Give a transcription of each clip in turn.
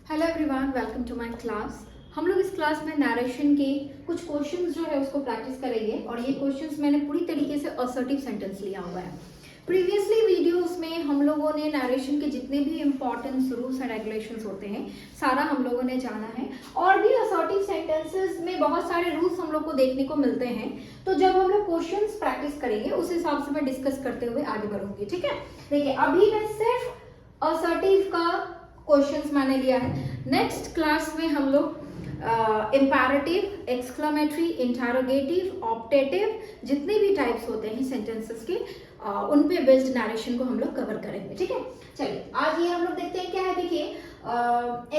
Hello everyone, welcome to my class. हम लोग इस क्लास में नरेशन के कुछ क्वेश्चंस जो है उसको प्रैक्टिस करेंगे और ये क्वेश्चंस मैंने पूरी तरीके से असर्टिव सेंटेंस लिया हुआ है। प्रीवियसली वीडियोस में हम लोगों ने नरेशन के जितने भी इम्पॉर्टेंट रूल्स एंड रेगुलेशंस होते हैं सारा हम लोगों ने जाना है और भी असर्टिव सेंटेंसेस में बहुत सारे रूल्स हम लोग को देखने को मिलते हैं। तो जब हम लोग क्वेश्चंस प्रैक्टिस करेंगे उस हिसाब से मैं डिस्कस करते हुए आगे बढ़ूंगी। ठीक है, देखिए अभी मैं सिर्फ असर्टिव का क्वेश्चंस मैंने लिया है। नेक्स्ट क्लास में हम लोग इम्पैरेटिव, एक्सक्लेमेटरी, इंटरोगेटिव, ऑप्टेटिव जितने भी टाइप्स होते हैं सेंटेंसेस के उन पे बेस्ड नरेशन को हम लोग कवर करेंगे। ठीक है, चलिए आज ये हम लोग देखते हैं क्या है। देखिए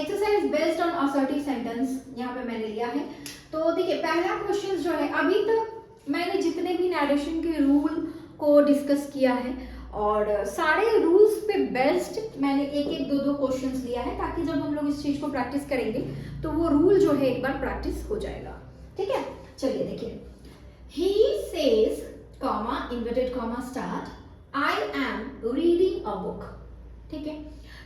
exercise based on assertive sentence यहाँ पे मैंने लिया है। तो देखिए पहला क्वेश्चन जो है, अभी तक मैंने जितने भी नरेशन के रूल को डिस्कस किया है और सारे रूल्स पे बेस्ड मैंने एक एक दो क्वेश्चंस लिया है ताकि जब हम लोग इस चीज को प्रैक्टिस करेंगे तो वो रूल जो है एक बार प्रैक्टिस हो जाएगा। ठीक है, चलिए देखिए, he says comma inverted comma start I am reading a book. ठीक है,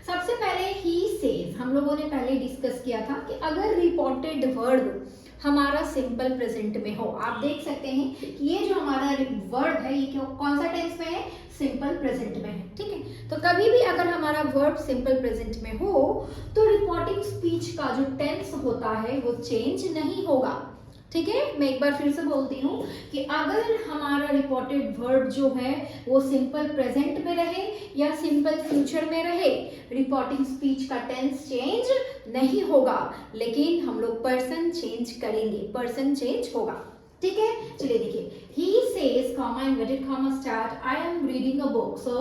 सबसे पहले he says हम लोगों ने पहले डिस्कस किया था कि अगर रिपोर्टेड वर्ब हमारा सिंपल प्रेजेंट में हो, आप देख सकते हैं कि ये जो हमारा वर्ब है ये कौन सा टेंस में है, सिंपल प्रेजेंट में है। ठीक है, तो कभी भी अगर हमारा वर्ब सिंपल प्रेजेंट में हो तो रिपोर्टिंग स्पीच का जो टेंस होता है वो चेंज नहीं होगा। ठीक है, मैं एक बार फिर से बोलती हूँ कि अगर हमारा रिपोर्टेड वर्ब जो है वो सिंपल प्रेजेंट में रहे या सिंपल फ्यूचर में रहे, रिपोर्टिंग स्पीच का टेंस चेंज नहीं होगा, लेकिन हम लोग पर्सन चेंज करेंगे, पर्सन चेंज होगा। ठीक है, चलिए देखिए, he says comma inverted comma start I am reading a book. So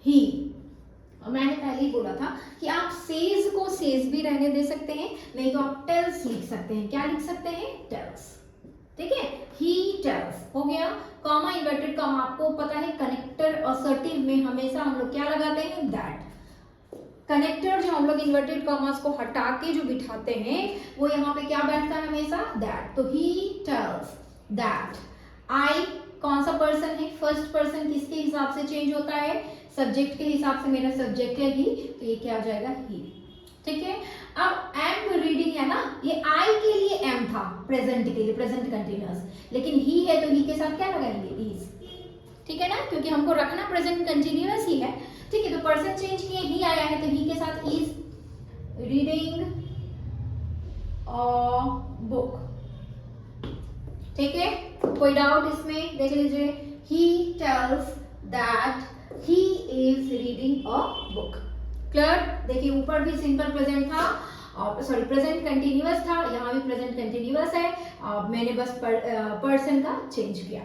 he, मैंने पहले ही बोला था कि आप सेज को सेज भी रहने दे सकते हैं, नहीं तो आप टेल्स लिख सकते हैं। क्या लिख सकते हैं, टेल्स। ठीक है, he tells हो गया। कॉमा इन्वर्टेड कॉमा, आपको पता है कनेक्टर असर्टिव में हमेशा हम लोग क्या लगाते हैं, दैट। कनेक्टर जो हम लोग इन्वर्टेड कॉमास को हटा के जो बिठाते हैं वो यहाँ पे क्या बैठता है हमेशा, दैट। तो he tells दैट। आई कौन सा पर्सन है, फर्स्ट पर्सन, किसके हिसाब से चेंज होता है, सब्जेक्ट के हिसाब से। मेरा सब्जेक्ट है ही, तो ये क्या आ जाएगा, ही। ठीक है, अब एम रीडिंग है ना, ये आई के लिए एम था प्रेजेंट के लिए, प्रेजेंट कंटिन्यूअस, लेकिन ही है तो ही के साथ क्या लगाएंगे, इज। ठीक है ना, क्योंकि हमको रखना प्रेजेंट कंटिन्यूअस ही है। ठीक है, तो पर्सन चेंज किए, ही आया है तो ही के साथ इज रीडिंग अ बुक। ठीक है, कोई डाउट इसमें, देख लीजिए, he tells that he is reading a book। Clear, देखिए ऊपर भी सिंपल प्रेजेंट था और सॉरी प्रेजेंट कंटिन्यूअस था, यहाँ भी प्रेजेंट कंटिन्यूअस है, मैंने बस पर्सन का चेंज किया।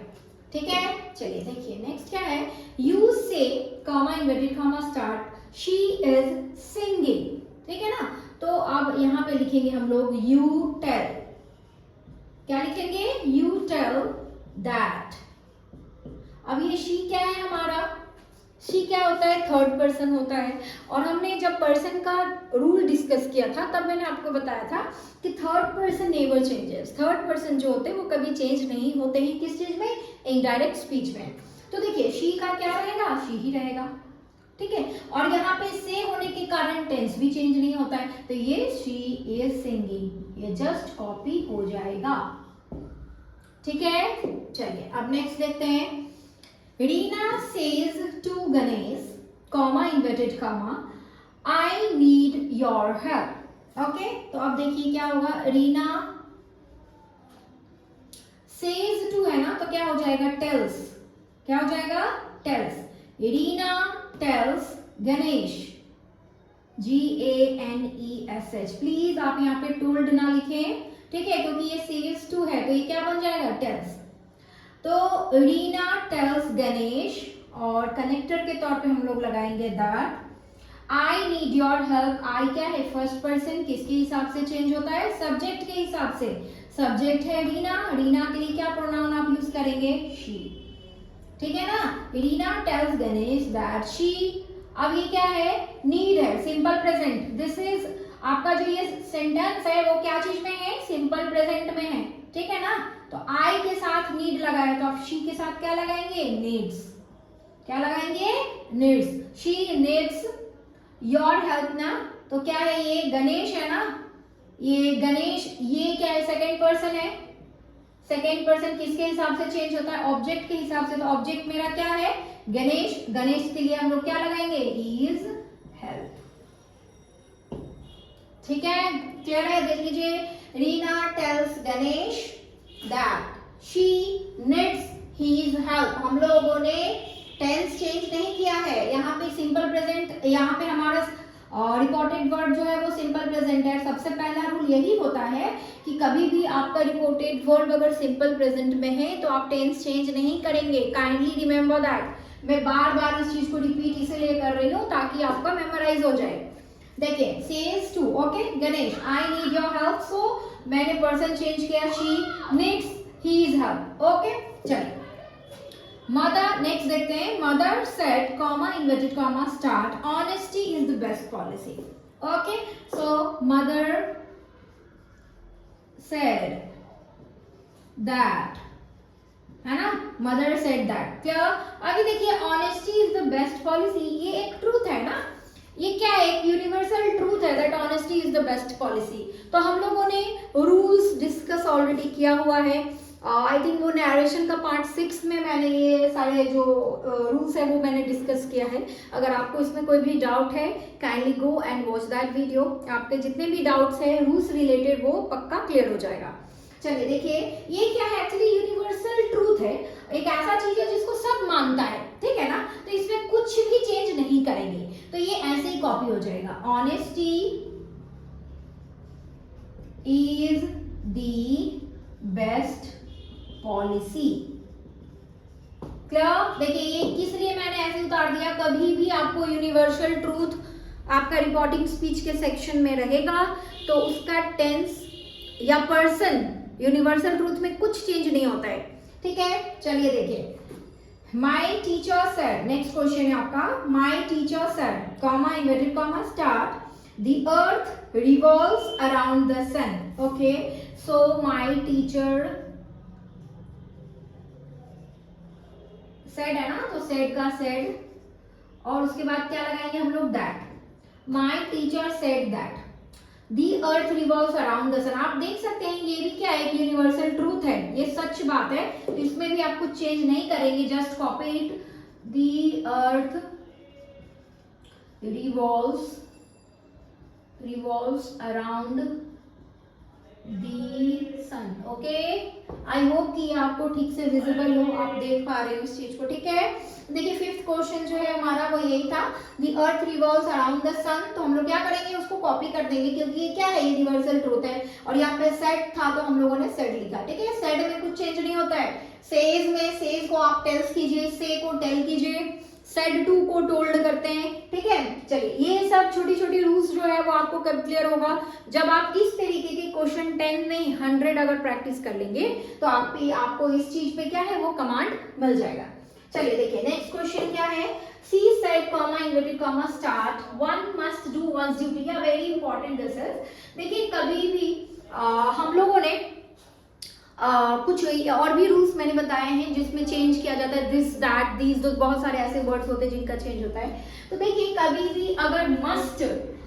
ठीक है, चलिए देखिए नेक्स्ट क्या है, you say comma inverted comma start she is singing। ठीक है ना, तो अब यहाँ पे लिखेंगे हम लोग you tell। क्या लिखेंगे, you tell that। अब ये she क्या है हमारा, she क्या होता है, थर्ड पर्सन होता है। और हमने जब पर्सन का रूल डिस्कस किया था तब मैंने आपको बताया था कि third person never changes. Third person जो होते हैं वो कभी चेंज नहीं होते हैं, किस चीज में, इनडायरेक्ट स्पीच में। तो देखिए she का क्या रहेगा, she ही रहेगा। ठीक है, और यहाँ पे से होने के कारण टेंस भी चेंज नहीं होता है, तो ये she is singing, ये जस्ट कॉपी हो जाएगा। ठीक है, चलिए अब नेक्स्ट देखते हैं, Reena says to Ganesh comma inverted comma I need your help. Okay, तो अब देखिए क्या होगा, रीना सेज टू है ना, तो क्या हो जाएगा, टेल्स। क्या हो जाएगा, tells. Reena tells Ganesh, GANESH। Please आप यहाँ पे टोल्ड ना लिखें, ठीक है, क्योंकि ये सेज टू है तो ये क्या बन जाएगा, टेल्स। तो रीना टेल्स गणेश और कनेक्टर के तौर पे हम लोग लगाएंगे that. I need your help, I क्या है, फर्स्ट पर्सन, किसके हिसाब से चेंज होता है, सब्जेक्ट के हिसाब से। सब्जेक्ट है रीना, रीना के लिए क्या प्रोनाउन आप यूज करेंगे, शी। ठीक है ना, Reena tells Ganesh that she. अब ये क्या है, नीड है, सिंपल प्रेजेंट। दिस इज आपका जो ये सेंटेंस है वो क्या चीज में है, सिंपल प्रेजेंट में है। ठीक है ना, तो आई के साथ नीड लगाया तो आप शी के साथ क्या लगाएंगे, नीड्स। क्या लगाएंगे, needs. She needs your help ना, तो क्या है ये गणेश है ना, ये गणेश, ये क्या है सेकंड पर्सन है। सेकंड पर्सन किसके हिसाब से चेंज होता है, ऑब्जेक्ट के हिसाब से। तो ऑब्जेक्ट मेरा क्या है गणेश, गणेश के लिए हम लोग क्या लगाएंगे, ही इज हेल्प। ठीक है, क्लियर है, देख लीजिए। Reena tells Ganesh that she needs his help. हम लोगों ने टेंस चेंज नहीं किया है, यहाँ पे सिंपल प्रेजेंट, यहाँ पे हमारा रिपोर्टेड वर्ड जो है वो सिंपल प्रेजेंट है। सबसे पहला रूल यही होता है कि कभी भी आपका रिपोर्टेड वर्ब अगर सिंपल प्रेजेंट में है तो आप टेंस चेंज नहीं करेंगे। Kindly remember that. मैं बार बार इस चीज को रिपीट इसलिए कर रही हूँ ताकि आपका मेमोराइज हो जाए। देखिए says to, okay Ganesh I need your help, so मैंने पर्सन चेंज किया, she needs his help. Okay चलिए, मदर नेक्स्ट देखते हैं। Mother said comma inverted comma start honesty is the best policy. Okay so mother said that, है ना, mother said that. क्या अभी देखिए honesty is the best policy, ये एक ट्रूथ है ना, ये क्या है, एक यूनिवर्सल ट्रूथ है that honesty is the best policy. तो हम लोगों ने रूल्स डिस्कस ऑलरेडी किया हुआ है। आई थिंक वो नरेशन का पार्ट 6 में मैंने ये सारे जो रूल्स है वो मैंने डिस्कस किया है। अगर आपको इसमें कोई भी डाउट है kindly go and watch that video. आपके जितने भी डाउट्स है रूल्स रिलेटेड वो पक्का क्लियर हो जाएगा। चलिए देखिए, ये क्या है, एक्चुअली यूनिवर्सल ट्रूथ है, एक ऐसा चीज है जिसको सब मानता है, ठीक है ना, तो इसमें कुछ भी चेंज नहीं करेंगे, तो ये ऐसे ही कॉपी हो जाएगा। Honesty is the best policy. Clear? देखिए ये किस लिए मैंने ऐसे उतार दिया, कभी भी आपको यूनिवर्सल ट्रूथ आपका रिपोर्टिंग स्पीच के सेक्शन में रहेगा तो उसका टेंस या पर्सन, यूनिवर्सल ट्रूथ में कुछ चेंज नहीं होता है, ठीक है। चलिए देखिए, my teacher said, next question है आपका, my teacher said comma inverted comma start the earth revolves around the sun. Okay so my teacher said है ना, तो सेड का सेड और उसके बाद क्या लगाएंगे हम लोग, that. My teacher said that the earth revolves around the sun. आप देख सकते हैं ये भी क्या है, एक यूनिवर्सल ट्रूथ है, ये सच बात है, तो इसमें भी आप कुछ चेंज नहीं करेंगे, just copy it. The earth revolves around the sun. Okay, I hope कि आपको ठीक से विजिबल हो, आप देख पा रहे हो इस चीज को, ठीक है। देखिए फिफ्थ क्वेश्चन जो है हमारा वो यही था, the earth revolves around the sun. तो हम लोग क्या करेंगे, उसको कॉपी कर देंगे क्योंकि ये क्या है, यूनिवर्सल ट्रूथ है। और यहाँ पे सेड था तो हम लोगों ने सेड लिखा, ठीक है। सेड में कुछ चेंज नहीं होता है। सेज में सेज को आप टेल्स कीजिए, से को टेल कीजिए, सेड टू को टोल्ड करते हैं, ठीक है। चलिए ये सब छोटी छोटी रूल्स जो है वो आपको कब क्लियर होगा, जब आप इस तरीके के क्वेश्चन 10 नहीं 100 अगर प्रैक्टिस कर लेंगे तो आपको इस चीज पे क्या है वो कमांड मिल जाएगा। चलिए देखिए नेक्स्ट क्वेश्चन क्या है, she said comma inverted comma start one must do once duty. या वेरी इंपॉर्टेंट दिस इज। देखिए कभी भी हम लोगों ने कुछ और भी रूल्स मैंने बताए हैं जिसमें चेंज किया जाता है, दिस दैट दीज, बहुत सारे ऐसे वर्ड्स होते हैं जिनका चेंज होता है। तो देखिए कभी भी अगर मस्ट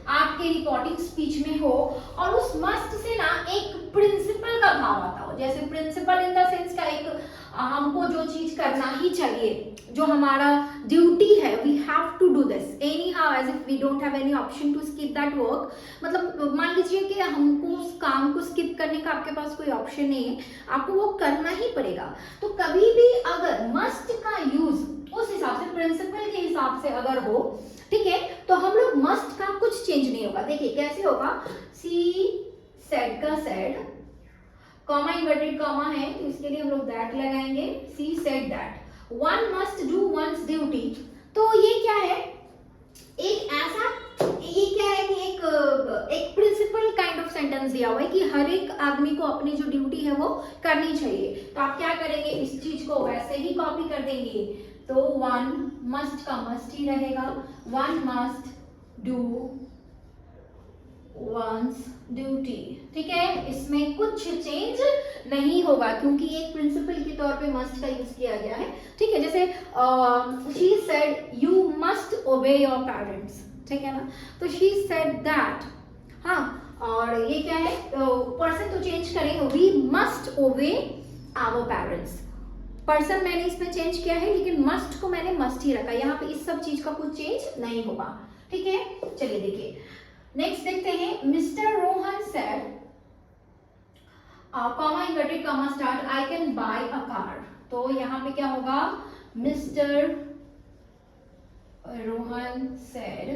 आपके रिपोर्टिंग स्पीच में हो और उस मस्ट से ना एक प्रिंसिपल का भाव आता हो, जैसे प्रिंसिपल इन द सेंस का एक हमको जो चीज करना ही चाहिए, जो हमारा ड्यूटी है, we have to do this anyhow as if we don't have any option to skip that work. मतलब मान लीजिए कि हमको उस काम को स्किप करने का आपके पास कोई ऑप्शन नहीं है, आपको वो करना ही पड़ेगा। तो कभी भी अगर मस्ट का यूज उस हिसाब से प्रिंसिपल के हिसाब से अगर हो, ठीक है, तो हम लोग मस्ट का कुछ चेंज नहीं होगा। देखिए कैसे होगा, सी सेड का सेड कॉमा इन्वर्टेड कॉमा है तो इसके लिए हम लोग दैट लगाएंगे, she said that one must do once duty. तो ये क्या है, एक ऐसा, ये क्या है कि एक प्रिंसिपल काइंड ऑफ सेंटेंस दिया हुआ है कि हर एक आदमी को अपनी जो ड्यूटी है वो करनी चाहिए। तो आप क्या करेंगे, इस चीज को वैसे ही कॉपी कर देंगे, तो वन मस्ट का मस्ट ही रहेगा, one must do once duty, ठीक है। इसमें कुछ चेंज नहीं होगा क्योंकि एक प्रिंसिपल के तौर पे मस्ट का यूज किया गया है, ठीक है। जैसे शी सेड यू मस्ट ओबे योर पेरेंट्स, ठीक है ना। तो शी सेड दैट, हाँ, और ये क्या है, पर्सन तो चेंज करेंगे, we must obey our parents. Person मैंने इसमें चेंज किया है, लेकिन मस्ट को मैंने मस्ट ही रखा, यहाँ पे इस सब चीज का कुछ चेंज नहीं होगा, ठीक है। चलिए देखिए नेक्स्ट देखते हैं, mister Rohan said comma inverted comma start, I can buy a car. तो यहाँ पे क्या होगा, मिस्टर रोहन सेड,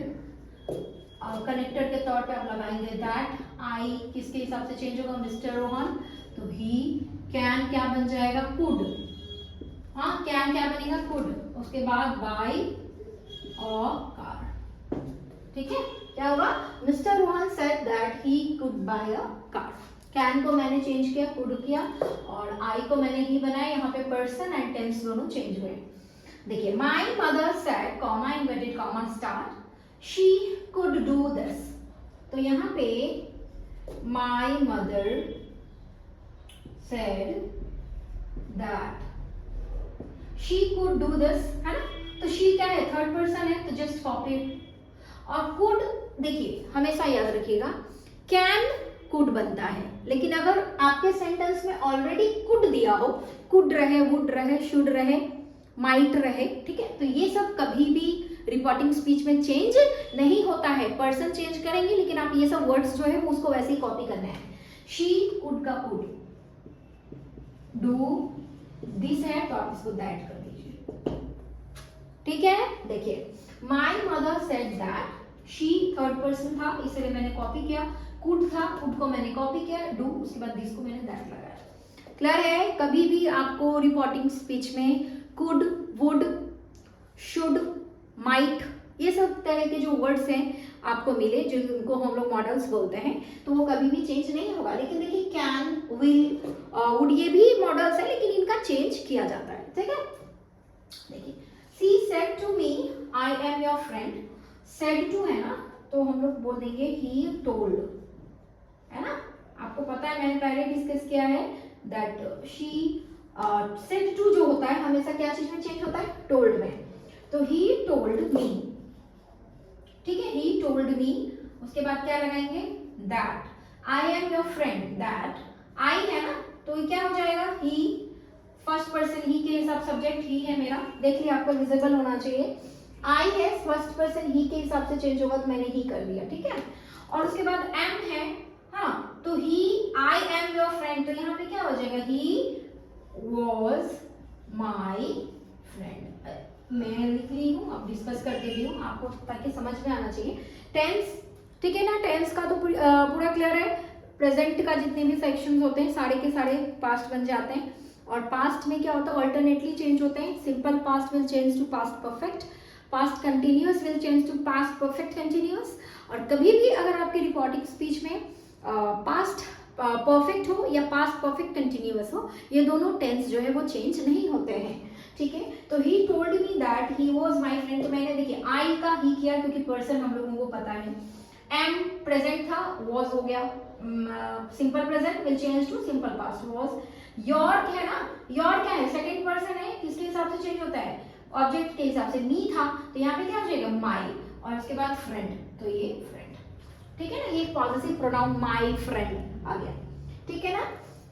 कनेक्टर के तौर पे आप लगाएंगे दैट, आई किसके हिसाब से चेंज होगा, मिस्टर रोहन, तो ही कैन क्या बन जाएगा, कुड, हाँ कैन क्या बनेगा, कुड, उसके बाद बाय अ कार, ठीक है। क्या होगा, mister Rohan said that he could bye a car. Can को मैंने चेंज किया, कुड किया, और आई को मैंने ही बनाया, यहाँ पे पर्सन एंड टेंस दोनों चेंज हुए। देखिए my mother said comma inverted comma start, she could do this. तो यहाँ पे my mother said that she could do this, है ना। तो शी क्या है, थर्ड पर्सन है, तो जस्ट कॉपी इट। और कुड देखिए हमेशा याद रखिएगा, कैन कुड बनता है, लेकिन अगर आपके सेंटेंस में ऑलरेडी कुड दिया हो, कुड रहे, वुड रहे, शुड रहे, माइट रहे, ठीक है, तो ये सब कभी भी रिपोर्टिंग स्पीच में चेंज नहीं होता है। पर्सन चेंज करेंगे, लेकिन आप ये सब वर्ड्स जो है वो उसको वैसे ही कॉपी करना है। शी कुड का कुड, डू दिस है तो आप इसको दैट कर दीजिए, ठीक है। देखिए my mother said that, she third person था इसलिए मैंने कॉपी किया, कुड था, कुड को मैंने कॉपी किया, डू उसके बाद दिस को मैंने दैट लगाया। क्लियर है, कभी भी आपको रिपोर्टिंग स्पीच में कुड, वुड, शुड, माइट, ये सब तरह के जो वर्ड्स हैं आपको मिले, जिनको हम लोग मॉडल्स बोलते हैं, तो वो कभी भी चेंज नहीं होगा। लेकिन देखिए कैन, विल, वुड, ये भी मॉडल्स है, लेकिन इनका चेंज किया जाता है, ठीक है। देखिए she said to me I am your friend, said to है ना, तो हम लोग बोल देंगे ही टोल्ड, है ना। आपको पता है मैंने पहले डिस्कस किया है दैट शी सेड टू जो होता है हमेशा क्या चीज में चेंज होता है, टोल्ड में। तो ही टोल्ड मी, ठीक है, ही टोल्ड मी, उसके बाद क्या लगाएंगे, that I am your friend, that I है ना, तो क्या हो जाएगा, ही, फर्स्ट पर्सन ही के हिसाब, सब्जेक्ट ही है मेरा, देखिए आपको विजिबल होना चाहिए, आई है फर्स्ट पर्सन ही के हिसाब से चेंज होगा, तो मैंने ही कर दिया, ठीक है। और उसके बाद एम है, हाँ, तो ही, आई एम योर फ्रेंड, तो यहाँ पे क्या हो जाएगा, ही वॉज माई फ्रेंड। मैं लिख रही हूँ, अब डिस्कस कर दे रही हूँ आपको ताकि समझ में आना चाहिए। टेंस, ठीक है ना, टेंस का तो पूरा क्लियर है। प्रेजेंट का जितने भी सेक्शंस होते हैं सारे के सारे पास्ट बन जाते हैं, और पास्ट में क्या होता है, अल्टरनेटली चेंज होते हैं। Simple past will change to past perfect, past continuous will change to past perfect continuous. और कभी भी अगर आपके रिपोर्टिंग स्पीच में पास्ट परफेक्ट हो या पास्ट परफेक्ट कंटिन्यूअस हो, ये दोनों टेंस जो है वो चेंज नहीं होते हैं, ठीक है। तो he told me that he was my friend, तो मैंने देखिए आई का ही किया क्योंकि पर्सन हम लोगों को पता है। एम प्रेजेंट था, वॉज हो गया, simple present will change to simple past, was. Your है ना, योर क्या है, सेकंड पर्सन है, किसके हिसाब से चेंज होता है, ऑब्जेक्ट के हिसाब से। मी था तो यहाँ पे क्या हो जाएगा, माई, और उसके बाद फ्रेंड, तो ये फ्रेंड, ठीक है ना, ये पॉजेसिव प्रोनाउन माई फ्रेंड आ गया, ठीक है ना।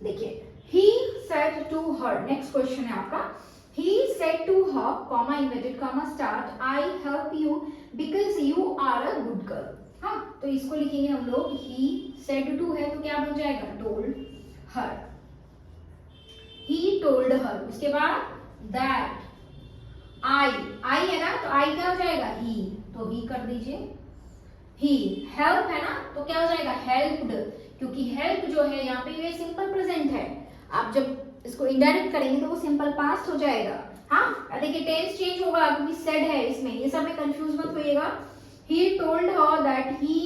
देखिए he said to her, next question है आपका, he said to her comma inverted comma start, I help you because you are a good girl। हाँ, तो इसको लिखेंगे हम लोग, he said to है तो क्या बन जाएगा, told her, he told her। उसके बाद that I है ना, तो I क्या हो जाएगा, he, तो he कर दीजिए। he help है ना, तो क्या हो जाएगा, helped, क्योंकि help जो है यहाँ पे ये सिंपल प्रेजेंट है, आप जब इसको इनडायरेक्ट करेंगे तो वो सिंपल पास्ट हो जाएगा। हाँ देखिए टेंस चेंज होगा क्योंकि सेड है इसमें, ये सब में कंफ्यूज मत होइएगा। He told her that he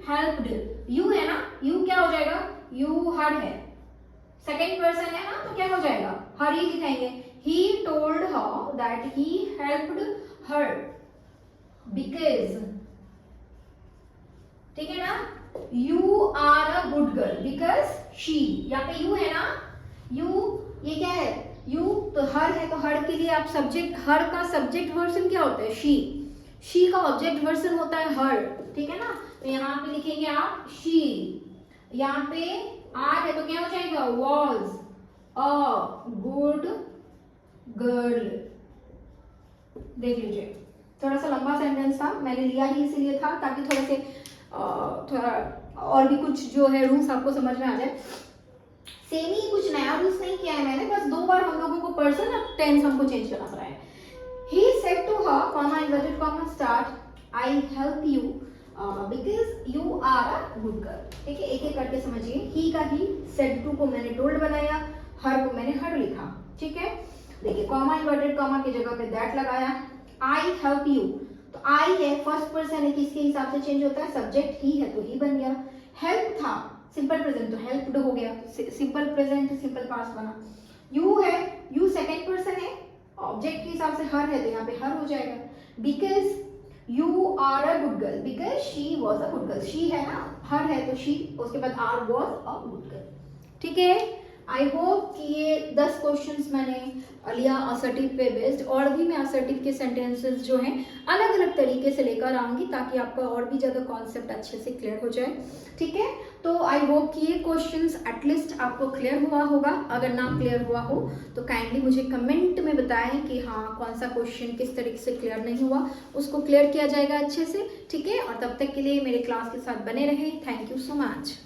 helped you है ना, यू क्या हो जाएगा, यू हर है, सेकंड पर्सन है ना, तो क्या हो जाएगा, हर ही लिखाएंगे। He told her that he helped her because, ठीक है ना, you are a good girl because she, यहाँ पे यू है ना, यू ये क्या है, यू, तो हर है, तो हर के लिए आप सब्जेक्ट, हर का सब्जेक्ट वर्सन क्या होता है, शी, शी का ऑब्जेक्ट वर्सन होता है हर, ठीक है ना। तो यहाँ पे लिखेंगे आप शी, यहाँ पे आर है तो क्या हो जाएगा वॉज अ गुड गर्ल। देख लीजिए थोड़ा सा लंबा सेंटेंस था, मैंने लिया ही इसीलिए था ताकि थोड़े से थोड़ा और भी कुछ जो है रूल्स आपको समझ में आ जाए। सेम ही कुछ नया रूल्स नहीं किया है मैंने, बस 2 बार हम लोगों को पर्सन और टेंस हमको चेंज करना पड़ा है। He said to her, comma inverted comma start, I help you because you are a good girl। ठीक है, एक एक करके समझिए। he का ही, said to को मैंने told बनाया, her को मैंने her लिखा। ठीक है, देखिए कॉमा इन्वर्टेड कॉमा की जगह पे that लगाया। I help you, तो I है फर्स्ट पर्सन है, किसके हिसाब से चेंज होता है, सब्जेक्ट ही है तो ही बन गया। हेल्प था सिंपल प्रेजेंट तो हेल्प्ड हो गया, सिंपल प्रेजेंट सिंपल पास्ट बना। यू है, यू सेकेंड पर्सन है, ऑब्जेक्ट के हिसाब से हर है तो यहाँ पे हर हो जाएगा। Because you are a good girl, because she was a good girl, she है ना, हर है तो शी, उसके बाद are was a good girl. ठीक है, आई होप कि ये 10 क्वेश्चंस मैंने लिया असर्टिव पे बेस्ड, और भी मैं असर्टिव के सेंटेंसेस जो हैं अलग अलग तरीके से लेकर आऊँगी ताकि आपका और भी ज़्यादा कॉन्सेप्ट अच्छे से क्लियर हो जाए। ठीक है, तो आई होप कि ये क्वेश्चंस एटलीस्ट आपको क्लियर हुआ होगा। अगर ना क्लियर हुआ हो तो काइंडली मुझे कमेंट में बताएं कि हाँ कौन सा क्वेश्चन किस तरीके से क्लियर नहीं हुआ, उसको क्लियर किया जाएगा अच्छे से। ठीक है, और तब तक के लिए मेरे क्लास के साथ बने रहें। Thank you so much.